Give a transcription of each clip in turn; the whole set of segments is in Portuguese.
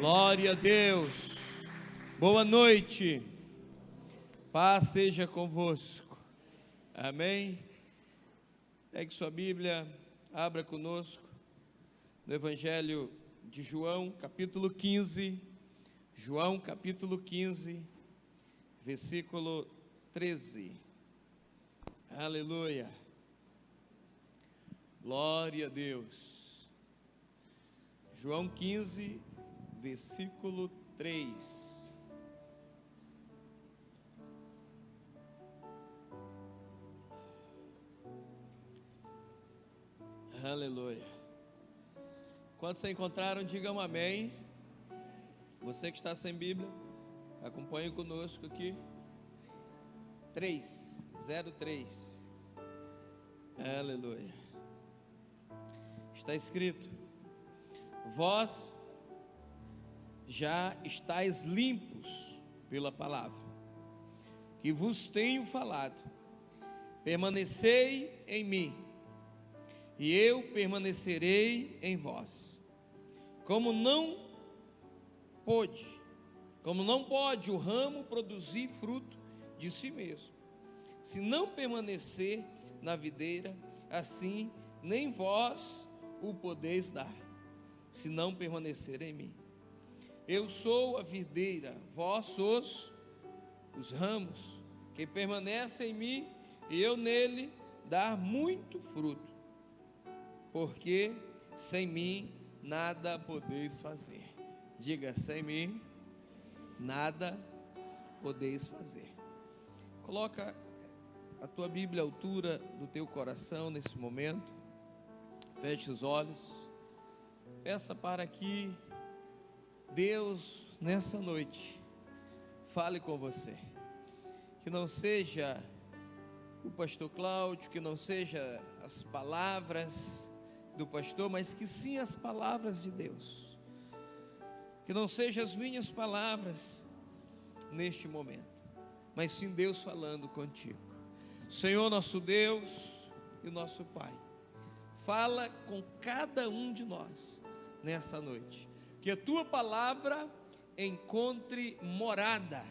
Glória a Deus. Boa noite. Paz seja convosco. Amém. Pegue sua Bíblia, abra conosco no Evangelho de João, capítulo 15. João, capítulo 15, versículo 13. Aleluia. Glória a Deus. João 15, versículo 3. Aleluia. Quantos encontraram, digam amém. Você que está sem Bíblia, acompanhe conosco aqui. 03. Aleluia. Está escrito: vós já estáis limpos pela palavra que vos tenho falado. Permanecei em mim, e eu permanecerei em vós. Como não pode o ramo produzir fruto de si mesmo, se não permanecer na videira, assim nem vós o podeis dar, se não permanecer em mim. Eu sou a videira, vós sois os ramos. Quem permanece em mim e eu nele, dá muito fruto, porque sem mim nada podeis fazer. Diga: sem mim nada podeis fazer. Coloca a tua Bíblia à altura do teu coração nesse momento. Feche os olhos. Peça para que Deus, nessa noite, fale com você. Que não seja o pastor Cláudio, que não seja as palavras do pastor, mas que sim as palavras de Deus. Que não sejam as minhas palavras neste momento, mas sim Deus falando contigo. Senhor nosso Deus e nosso Pai, fala com cada um de nós nessa noite. Que a tua palavra encontre morada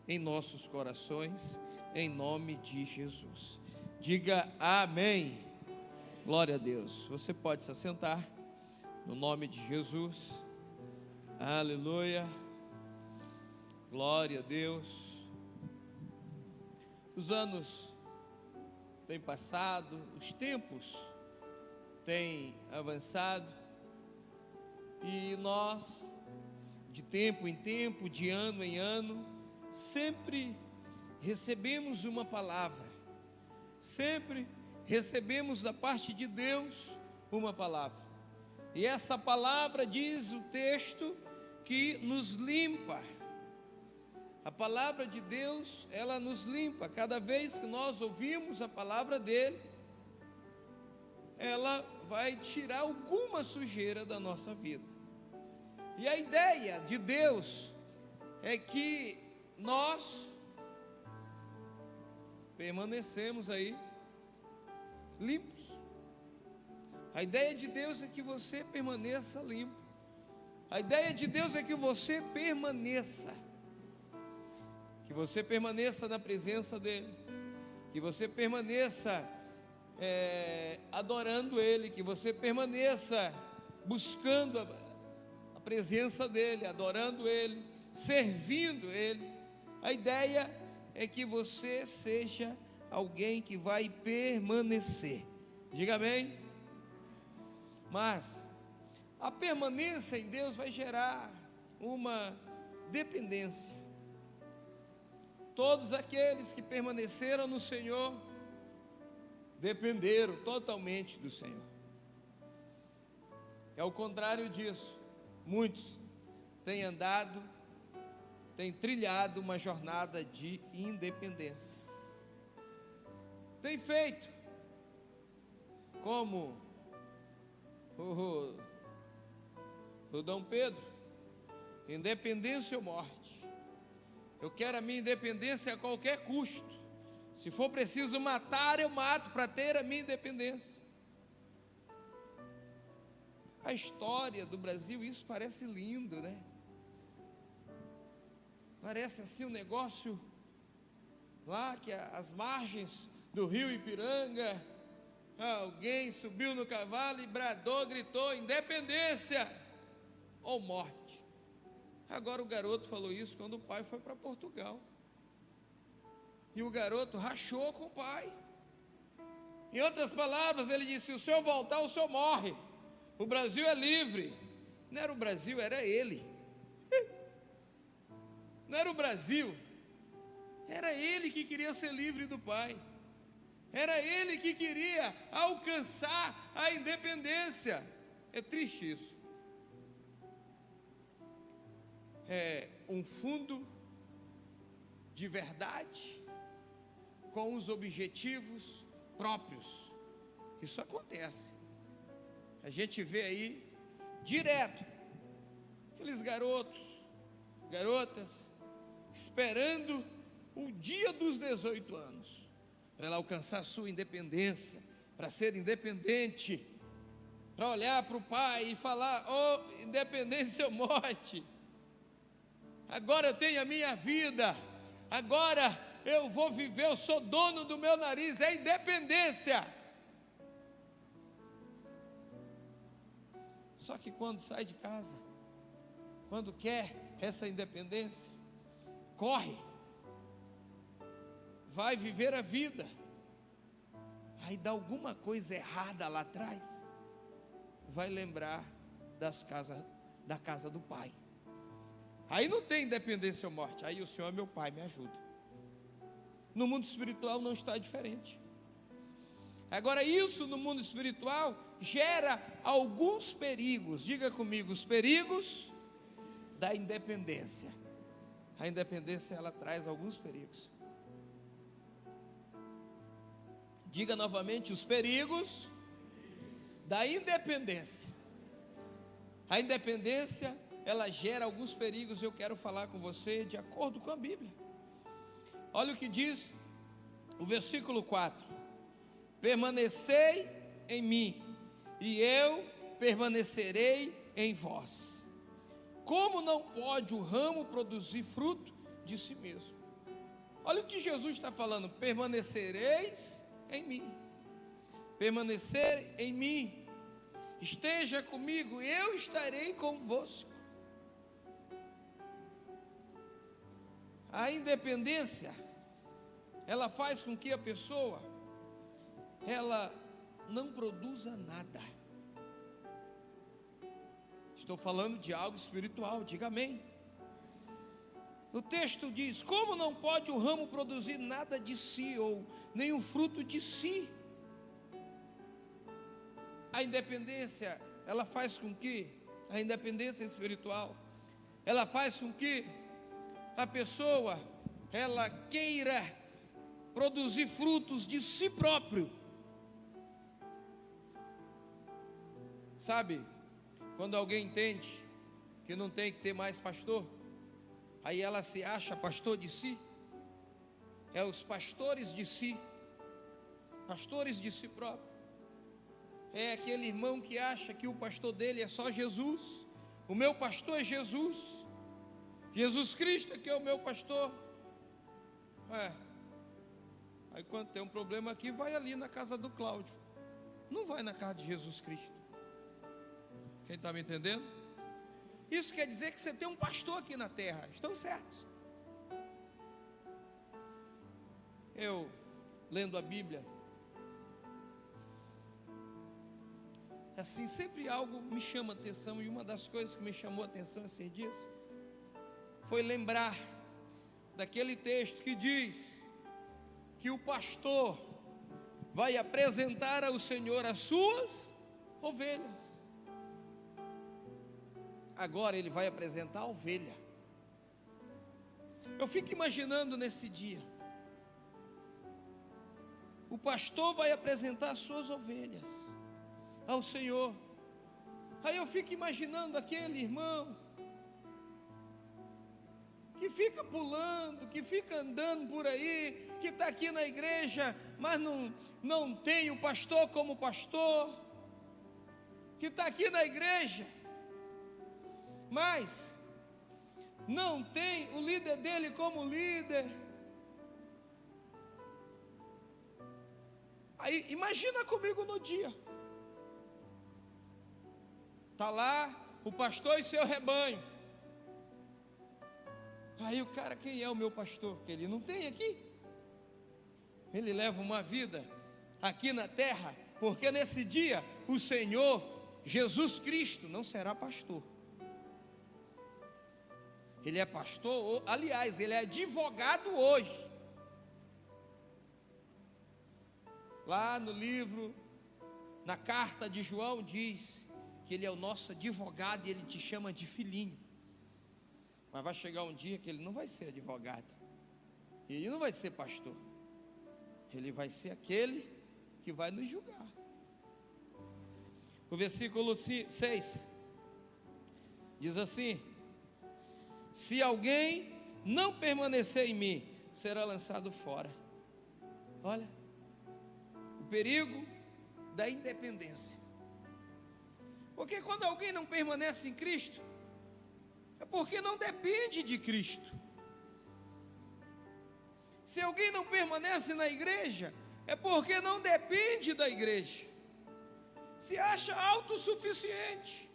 em nossos corações, em nome de Jesus. Diga amém. Glória a Deus. Você pode se assentar no nome de Jesus. Aleluia. Glória a Deus. Os anos têm passado, os tempos têm avançado, e nós, de tempo em tempo, de ano em ano, sempre recebemos uma palavra, sempre recebemos da parte de Deus uma palavra, e essa palavra, diz o texto, que nos limpa. A palavra de Deus, ela nos limpa. Cada vez que nós ouvimos a palavra dele, ela vai tirar alguma sujeira da nossa vida. E a ideia de Deus é que nós permanecemos aí limpos. A ideia de Deus é que você permaneça limpo. A ideia de Deus é que você permaneça. Que você permaneça na presença dele. Que você permaneça adorando ele. Que você permaneça buscando a presença dele, adorando ele, servindo ele. A ideia é que você seja alguém que vai permanecer. Diga amém. Mas a permanência em Deus vai gerar uma dependência. Todos aqueles que permaneceram no Senhor dependeram totalmente do Senhor. É o contrário disso. Muitos têm trilhado uma jornada de independência. Tem feito como o Dom Pedro: independência ou morte. Eu quero a minha independência a qualquer custo. Se for preciso matar, eu mato para ter a minha independência. A história do Brasil, isso parece lindo, né? Parece assim um negócio lá que as margens do rio Ipiranga, alguém subiu no cavalo e bradou, gritou: independência ou morte. Agora o garoto falou isso quando o pai foi para Portugal. E o garoto rachou com o pai. Em outras palavras, ele disse: se o senhor voltar, o senhor morre. O Brasil é livre. Não era o Brasil, era ele. Não era o Brasil, era ele que queria ser livre do pai. Era ele que queria alcançar a independência. É triste isso. É um fundo de verdade com os objetivos próprios. Isso acontece. A gente vê aí direto aqueles garotos, garotas esperando o dia dos 18 anos para ela alcançar a sua independência, para ser independente, para olhar para o pai e falar: oh, independência ou morte, agora eu tenho a minha vida, agora eu vou viver, eu sou dono do meu nariz, é independência. Só que quando sai de casa, quando quer essa independência, corre, vai viver a vida, aí dá alguma coisa errada lá atrás, vai lembrar da casa do pai. Aí não tem independência ou morte. Aí o Senhor é meu pai, me ajuda. No mundo espiritual não está diferente. Agora, isso no mundo espiritual gera alguns perigos. Diga comigo: os perigos da independência. A independência, ela traz alguns perigos. Diga novamente: os perigos da independência. A independência, ela gera alguns perigos. Eu quero falar com você de acordo com a Bíblia. Olha o que diz o versículo 4: permanecei em mim, e eu permanecerei em vós. Como não pode o ramo produzir fruto de si mesmo? Olha o que Jesus está falando: permanecereis em mim, permanecer em mim, esteja comigo, eu estarei convosco. A independência, ela faz com que a pessoa, ela não produza nada. Estou falando de algo espiritual, diga amém. O texto diz: como não pode o ramo produzir nada de si, ou nenhum fruto de si? A independência, ela faz com que, a independência espiritual, ela faz com que a pessoa, ela queira produzir frutos de si próprio. Sabe, quando alguém entende que não tem que ter mais pastor, aí ela se acha pastor de si. É os pastores de si, pastores de si próprio. É aquele irmão que acha que o pastor dele é só Jesus. O meu pastor é Jesus, Jesus Cristo é que é o meu pastor. Aí quando tem um problema aqui, vai ali na casa do Cláudio, não vai na casa de Jesus Cristo. Quem está me entendendo? Isso quer dizer que você tem um pastor aqui na terra. Estão certos? Eu, lendo a Bíblia, assim, sempre algo me chama a atenção. E uma das coisas que me chamou a atenção esses dias foi lembrar daquele texto que diz que o pastor vai apresentar ao Senhor as suas ovelhas. Agora ele vai apresentar a ovelha. Eu fico imaginando nesse dia, o pastor vai apresentar as suas ovelhas ao Senhor. Aí eu fico imaginando aquele irmão que fica pulando, que fica andando por aí, que está aqui na igreja, mas não tem o pastor como pastor, que está aqui na igreja, mas não tem o líder dele como líder. Aí imagina comigo no dia. Está lá o pastor e seu rebanho. Aí o cara, quem é o meu pastor? Porque ele não tem aqui. Ele leva uma vida aqui na terra, porque nesse dia o Senhor Jesus Cristo não será pastor. Ele é pastor, aliás, ele é advogado hoje. Lá no livro, na carta de João, diz que ele é o nosso advogado e ele te chama de filhinho. Mas vai chegar um dia que ele não vai ser advogado, e ele não vai ser pastor, ele vai ser aquele que vai nos julgar. O versículo 6 diz assim: se alguém não permanecer em mim, será lançado fora. Olha, o perigo da independência. Porque quando alguém não permanece em Cristo, é porque não depende de Cristo. Se alguém não permanece na igreja, é porque não depende da igreja. Se acha autossuficiente.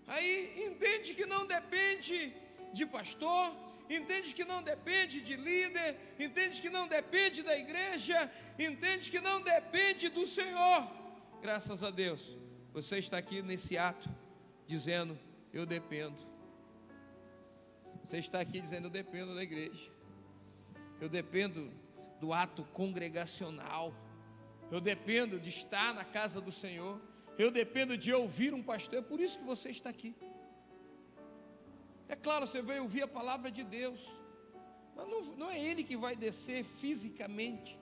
Aí entende que não depende de pastor, entende que não depende de líder, entende que não depende da igreja, entende que não depende do Senhor. Graças a Deus, você está aqui nesse ato, dizendo: eu dependo. Você está aqui dizendo: eu dependo da igreja, eu dependo do ato congregacional, eu dependo de estar na casa do Senhor, eu dependo de ouvir um pastor. É por isso que você está aqui. É claro, você veio ouvir a palavra de Deus, mas não é Ele que vai descer fisicamente.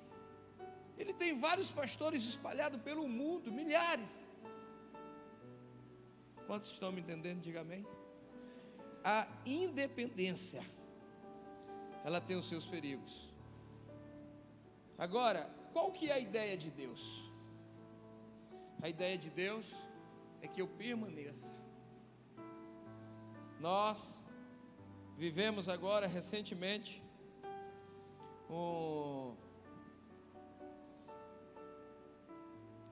Ele tem vários pastores espalhados pelo mundo, milhares. Quantos estão me entendendo? Diga amém. A independência, ela tem os seus perigos. Agora, qual que é a ideia de Deus? A ideia de Deus é que eu permaneça. Nós vivemos agora recentemente um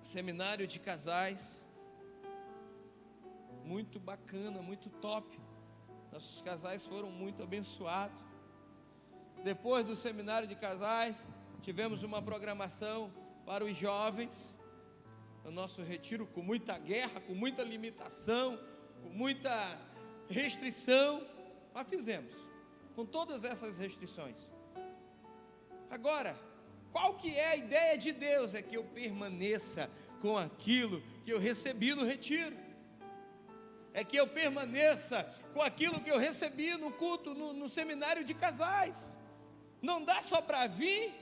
seminário de casais, muito bacana, muito top. Nossos casais foram muito abençoados. Depois do seminário de casais, tivemos uma programação para os jovens. O nosso retiro com muita guerra, com muita limitação, com muita restrição, mas fizemos, com todas essas restrições. Agora, qual que é a ideia de Deus? É que eu permaneça com aquilo que eu recebi no retiro. É que eu permaneça com aquilo que eu recebi no culto, no seminário de casais. Não dá só para vir,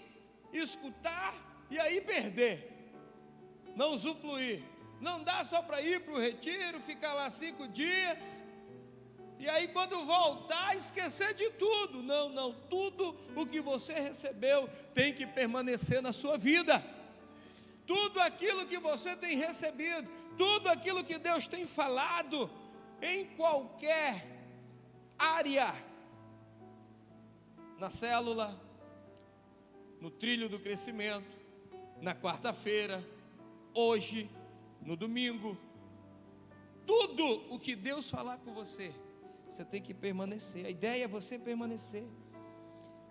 escutar e aí perder, não usufruir. Não dá só para ir para o retiro, ficar lá 5 dias, e aí quando voltar, esquecer de tudo. Não, tudo o que você recebeu tem que permanecer na sua vida. Tudo aquilo que você tem recebido, tudo aquilo que Deus tem falado, em qualquer área, na célula, no trilho do crescimento, na quarta-feira, hoje, no domingo, tudo o que Deus falar com você, você tem que permanecer. A ideia é você permanecer.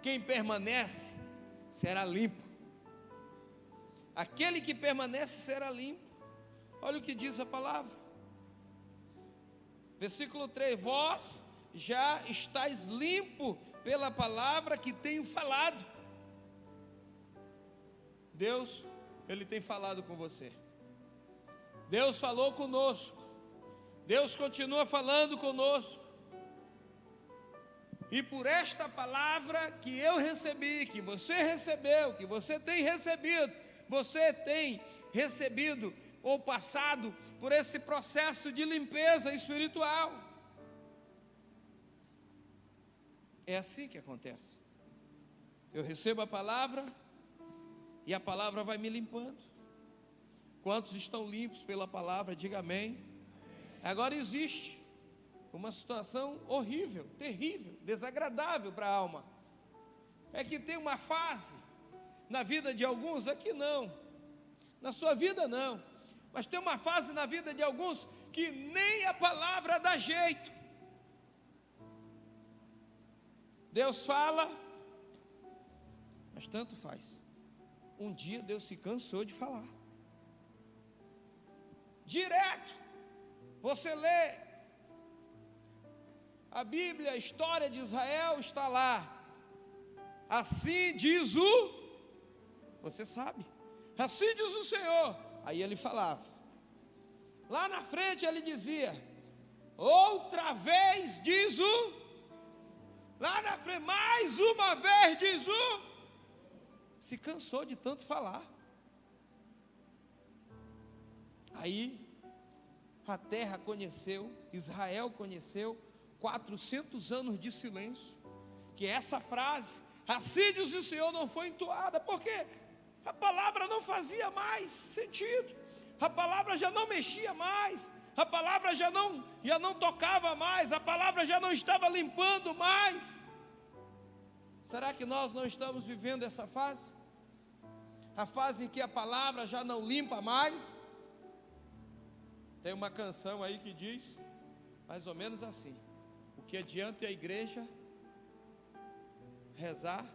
Quem permanece será limpo. Aquele que permanece será limpo. Olha o que diz a palavra. Versículo 3: vós já estáis limpo pela palavra que tenho falado. Deus, Ele tem falado com você. Deus falou conosco. Deus continua falando conosco. E por esta palavra que eu recebi, que você recebeu, que você tem recebido ou passado por esse processo de limpeza espiritual. É assim que acontece. Eu recebo a palavra e a palavra vai me limpando. Quantos estão limpos pela palavra? Diga amém. Agora existe uma situação horrível, terrível, desagradável para a alma. É que tem uma fase na vida de alguns, aqui não, na sua vida não, mas tem uma fase na vida de alguns que nem a palavra dá jeito. Deus fala, mas tanto faz. Um dia Deus se cansou de falar. Direto, você lê a Bíblia, a história de Israel está lá. Assim diz você sabe, assim diz o Senhor. Aí ele falava. Lá na frente ele dizia, outra vez diz lá na frente, mais uma vez diz se cansou de tanto falar. Aí a terra conheceu, Israel conheceu 400 anos de silêncio, que essa frase, assim diz o Senhor, não foi entoada, porque a palavra não fazia mais sentido, a palavra já não mexia mais, a palavra já não tocava mais, a palavra já não estava limpando mais. Será que nós não estamos vivendo essa fase? A fase em que a palavra já não limpa mais? Tem uma canção aí que diz, mais ou menos assim: o que adianta a igreja rezar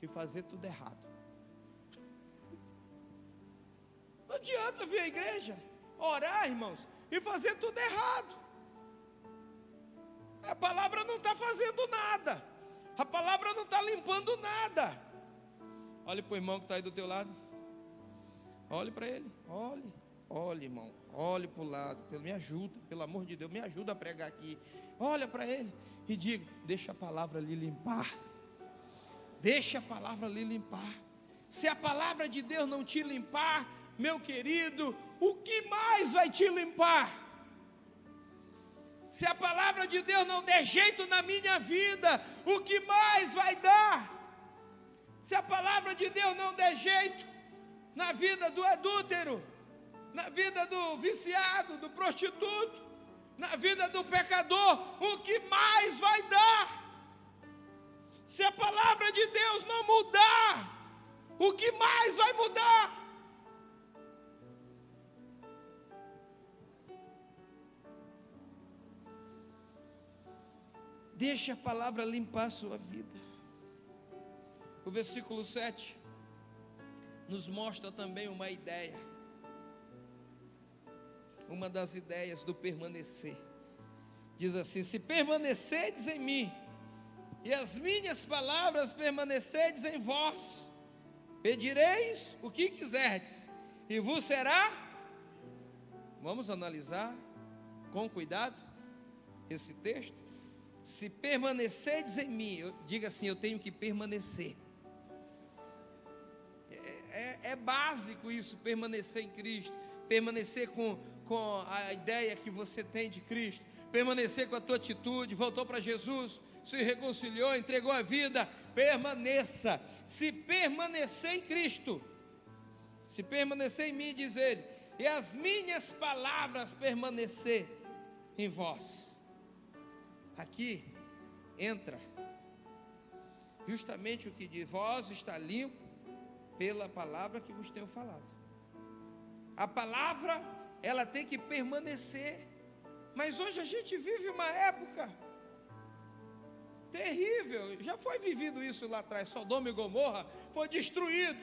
e fazer tudo errado? Não adianta vir à igreja, orar, irmãos, e fazer tudo errado. A palavra não está fazendo nada, a palavra não está limpando nada. Olhe para o irmão que está aí do teu lado, olhe para ele, olhe irmão, olhe para o lado, me ajuda, pelo amor de Deus, me ajuda a pregar aqui. Olha para ele e diga, deixa a palavra lhe limpar, deixa a palavra lhe limpar. Se a palavra de Deus não te limpar, meu querido, o que mais vai te limpar? Se a palavra de Deus não der jeito na minha vida, o que mais vai dar? Se a palavra de Deus não der jeito na vida do adúltero, na vida do viciado, do prostituto, na vida do pecador, o que mais vai dar? Se a palavra de Deus não mudar, o que mais vai mudar? Deixe a palavra limpar a sua vida. O versículo 7 nos mostra também uma ideia, uma das ideias do permanecer. Diz assim: se permanecerdes em mim, e as minhas palavras permanecerdes em vós, pedireis o que quiserdes, e vos será. Vamos analisar com cuidado esse texto. Se permanecerdes em mim, diga assim, eu tenho que permanecer. É básico isso, permanecer em Cristo, permanecer com a ideia que você tem de Cristo, permanecer com a tua atitude. Voltou para Jesus, se reconciliou, entregou a vida, permaneça. Se permanecer em Cristo, se permanecer em mim, diz ele, e as minhas palavras permanecer em vós. Aqui entra justamente o que de vós está limpo pela palavra que vos tenho falado. A palavra, ela tem que permanecer. Mas hoje a gente vive uma época terrível. Já foi vivido isso lá atrás. Sodoma e Gomorra foi destruído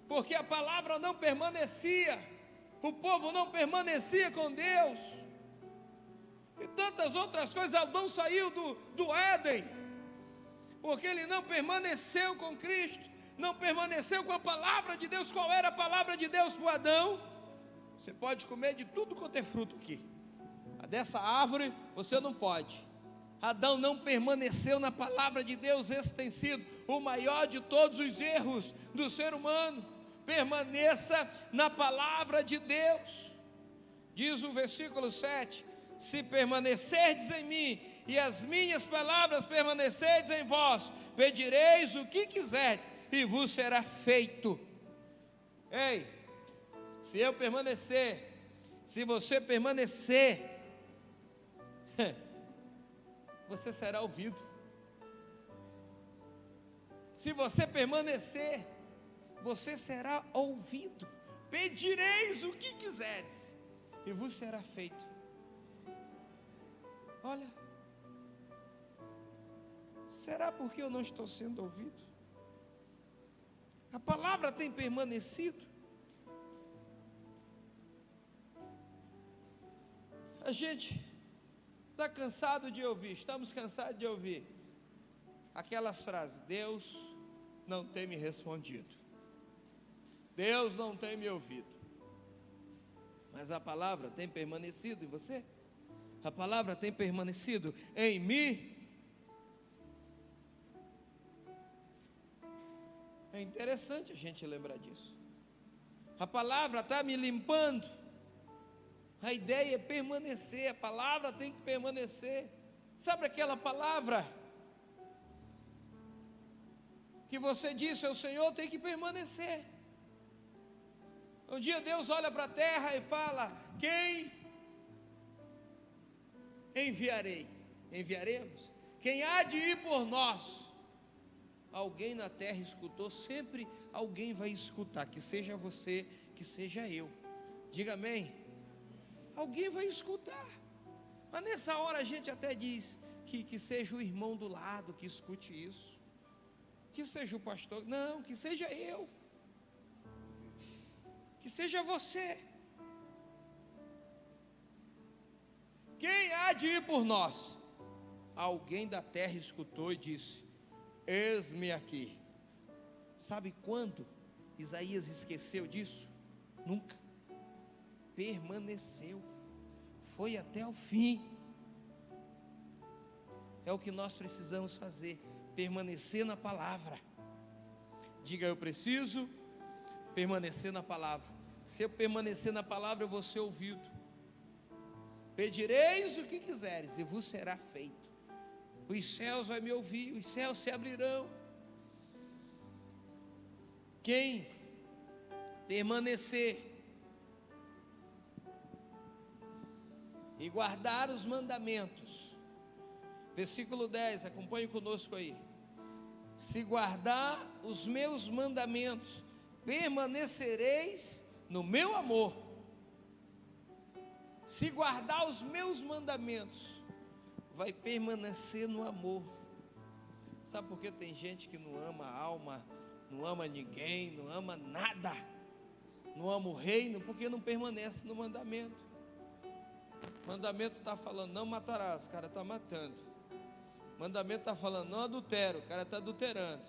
porque a palavra não permanecia, o povo não permanecia com Deus. E tantas outras coisas. Adão saiu do Éden porque ele não permaneceu com Cristo, não permaneceu com a palavra de Deus. Qual era a palavra de Deus para Adão? Você pode comer de tudo quanto é fruto aqui, dessa árvore você não pode. Adão não permaneceu na palavra de Deus. Esse tem sido o maior de todos os erros do ser humano. Permaneça na palavra de Deus. Diz o versículo 7: se permanecerdes em mim e as minhas palavras permanecerdes em vós, pedireis o que quiserdes e vos será feito. Ei, se eu permanecer, se você permanecer, você será ouvido. Se você permanecer, você será ouvido. Pedireis o que quiseres, e vos será feito. Olha, será porque eu não estou sendo ouvido? A palavra tem permanecido? A gente está cansado de ouvir, estamos cansados de ouvir aquelas frases: Deus não tem me respondido, Deus não tem me ouvido. Mas a palavra tem permanecido em você? A palavra tem permanecido em mim? É interessante a gente lembrar disso. A palavra está me limpando. A ideia é permanecer, a palavra tem que permanecer. Sabe aquela palavra que você disse ao Senhor, tem que permanecer. Um dia Deus olha para a terra e fala: quem enviarei? Enviaremos? Quem há de ir por nós? Alguém na terra escutou, sempre alguém vai escutar, que seja você, que seja eu. Diga amém. Alguém vai escutar. Mas nessa hora a gente até diz que seja o irmão do lado que escute isso, que seja o pastor. Não, que seja eu, que seja você. Quem há de ir por nós? Alguém da terra escutou e disse: eis-me aqui. Sabe quando Isaías esqueceu disso? Nunca. Permaneceu, foi até o fim. É o que nós precisamos fazer, permanecer na palavra. Diga: eu preciso permanecer na palavra. Se eu permanecer na palavra, eu vou ser ouvido. Pedireis o que quiseres e vos será feito. Os céus vão me ouvir, os céus se abrirão. Quem permanecer e guardar os mandamentos, versículo 10, acompanhe conosco aí. Se guardar os meus mandamentos, permanecereis no meu amor. Se guardar os meus mandamentos, vai permanecer no amor. Sabe por que tem gente que não ama a alma, não ama ninguém, não ama nada, não ama o reino? Porque não permanece no mandamento. O mandamento está falando: não matarás, o cara está matando. O mandamento está falando: não adultera, o cara está adulterando.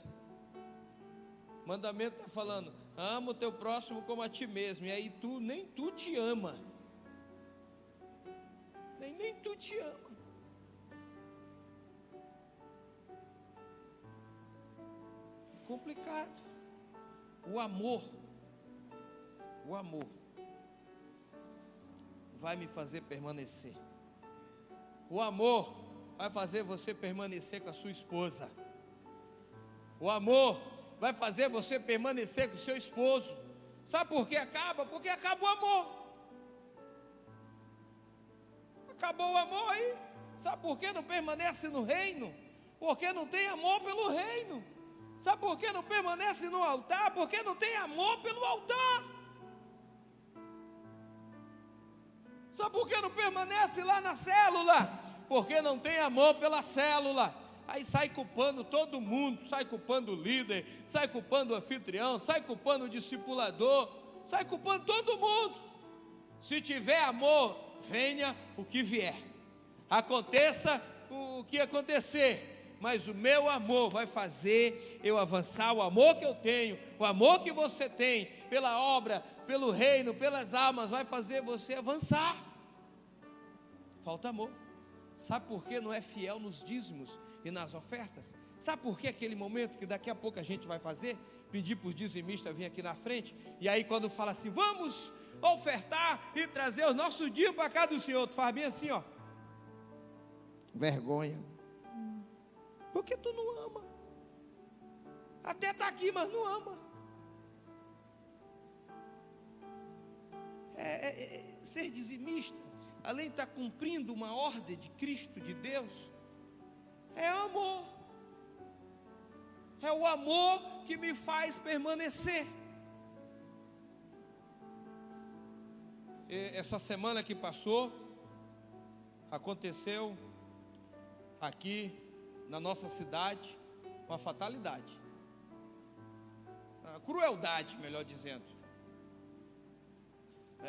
O mandamento está falando: ama o teu próximo como a ti mesmo. E aí nem tu te ama. Nem tu te ama. Complicado. O amor vai me fazer permanecer. O amor vai fazer você permanecer com a sua esposa. O amor vai fazer você permanecer com o seu esposo. Sabe por que acaba? Porque acaba o amor. Acabou o amor aí. Sabe por que não permanece no reino? Porque não tem amor pelo reino. Sabe por que não permanece no altar? Porque não tem amor pelo altar. Sabe por que não permanece lá na célula? Porque não tem amor pela célula. Aí sai culpando todo mundo, sai culpando o líder, sai culpando o anfitrião, sai culpando o discipulador, sai culpando todo mundo. Se tiver amor, venha o que vier, aconteça o que acontecer, mas o meu amor vai fazer eu avançar. O amor que eu tenho, o amor que você tem pela obra, pelo reino, pelas almas, vai fazer você avançar. Falta amor. Sabe por que não é fiel nos dízimos e nas ofertas? Sabe por que aquele momento que daqui a pouco a gente vai fazer, pedir para os dizimistas vir aqui na frente, e aí quando fala assim: vamos ofertar e trazer os nossos dízimos para cá do Senhor, tu faz bem assim, ó, vergonha. Porque tu não ama. Até está aqui, mas não ama. Ser dizimista, além de estar cumprindo uma ordem de Cristo, de Deus, É amor. É o amor que me faz permanecer. Essa semana que passou, aconteceu aqui na nossa cidade uma fatalidade, uma crueldade, melhor dizendo.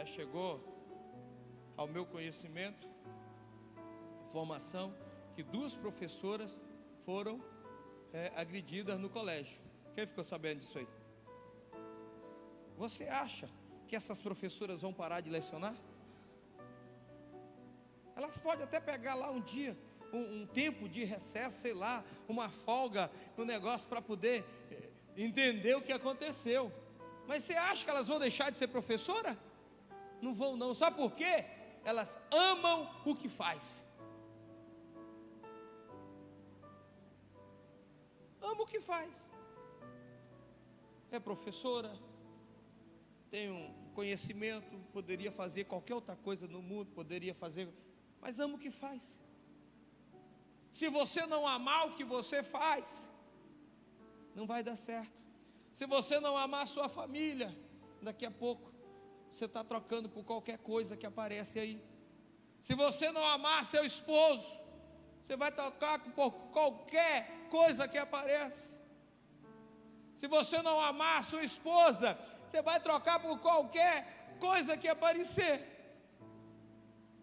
Chegou ao meu conhecimento informação que 2 professoras foram agredidas no colégio. Quem ficou sabendo disso aí? Você acha que essas professoras vão parar de lecionar? Elas podem até pegar lá um dia, um tempo de recesso, sei lá, uma folga, um negócio para poder entender o que aconteceu. Mas você acha que elas vão deixar de ser professora? Não vão não. Sabe por quê? Elas amam o que faz. Ama o que faz. É professora, tem um conhecimento, poderia fazer qualquer outra coisa no mundo, poderia fazer, mas ama o que faz. Se você não amar o que você faz, não vai dar certo. Se você não amar a sua família, daqui a pouco você está trocando por qualquer coisa que aparece aí. Se você não amar seu esposo, você vai trocar por qualquer coisa que aparece. Se você não amar sua esposa, você vai trocar por qualquer coisa que aparecer.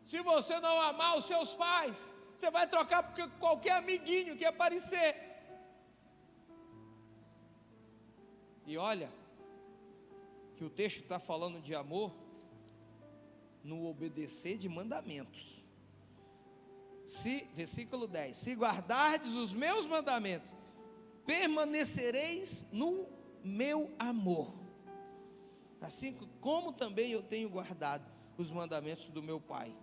Se você não amar os seus pais, você vai trocar por qualquer amiguinho que aparecer. E olha, que o texto está falando de amor no obedecer de mandamentos. Versículo 10: se guardardes os meus mandamentos, permanecereis no meu amor, assim como também eu tenho guardado os mandamentos do meu Pai,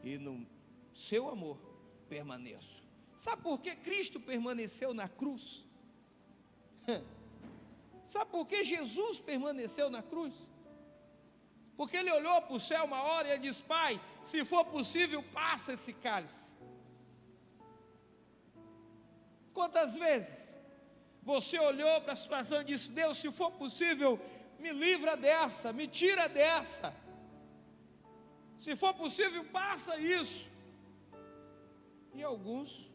e no seu amor permaneço. Sabe por que Cristo permaneceu na cruz? Sabe por que Jesus permaneceu na cruz? Porque ele olhou para o céu uma hora e ele disse: Pai, se for possível, passa esse cálice. Quantas vezes você olhou para a situação e disse: Deus, se for possível, me livra dessa, me tira dessa. Se for possível, passa isso. E alguns,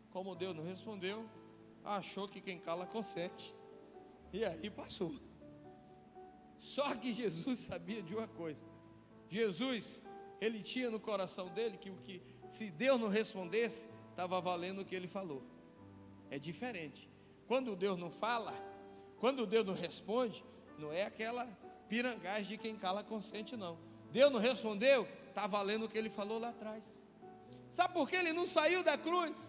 como Deus não respondeu, achou que quem cala consente. E aí passou. Só que Jesus sabia de uma coisa. Jesus, ele tinha no coração dele que se Deus não respondesse, estava valendo o que ele falou. É diferente. Quando Deus não fala, quando Deus não responde, não é aquela pirangagem de quem cala consente, não. Deus não respondeu, está valendo o que ele falou lá atrás. Sabe por que ele não saiu da cruz?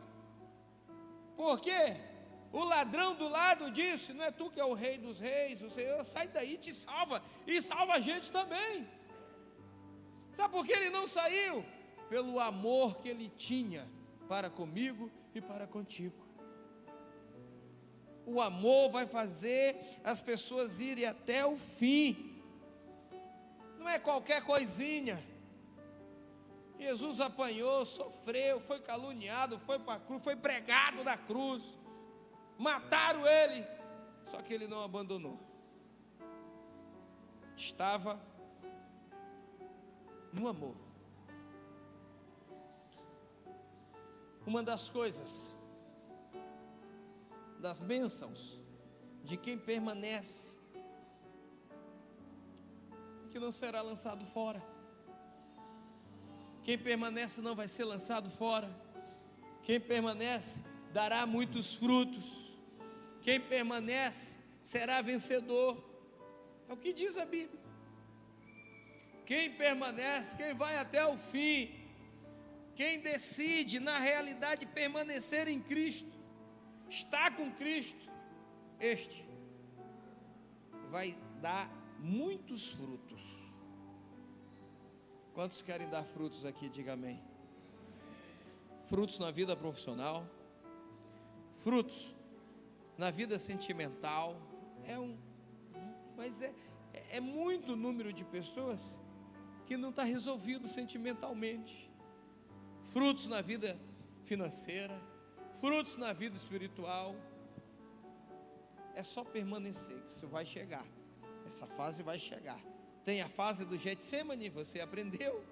Porque o ladrão do lado disse: não é tu que é o rei dos reis, o Senhor sai daí, te salva, e salva a gente também. Sabe por que ele não saiu? Pelo amor que ele tinha para comigo e para contigo. O amor vai fazer as pessoas irem até o fim. Não é qualquer coisinha. Jesus apanhou, sofreu, foi caluniado, foi para a cruz, foi pregado na cruz, mataram ele, só que ele não abandonou. Estava no amor. Uma das coisas, das bênçãos de quem permanece, que não será lançado fora. Quem permanece não vai ser lançado fora. Quem permanece dará muitos frutos. Quem permanece será vencedor. É o que diz a Bíblia. Quem permanece, quem vai até o fim, quem decide na realidade permanecer em Cristo, está com Cristo, este vai dar muitos frutos. Quantos querem dar frutos aqui? Diga amém. Frutos na vida profissional, frutos na vida sentimental. Mas é muito número de pessoas que não está resolvido sentimentalmente. Frutos na vida financeira, frutos na vida espiritual. É só permanecer, que isso vai chegar. Essa fase vai chegar. Tem a fase do Getsemane, você aprendeu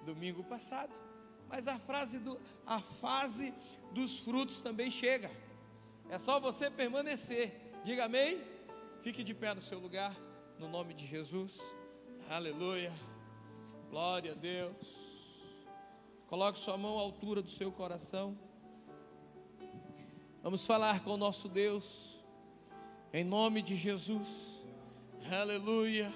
domingo passado. Mas a fase dos frutos também chega. É só você permanecer. Diga amém. Fique de pé no seu lugar, no nome de Jesus. Aleluia. Glória a Deus. Coloque sua mão à altura do seu coração. Vamos falar com o nosso Deus, em nome de Jesus. Aleluia.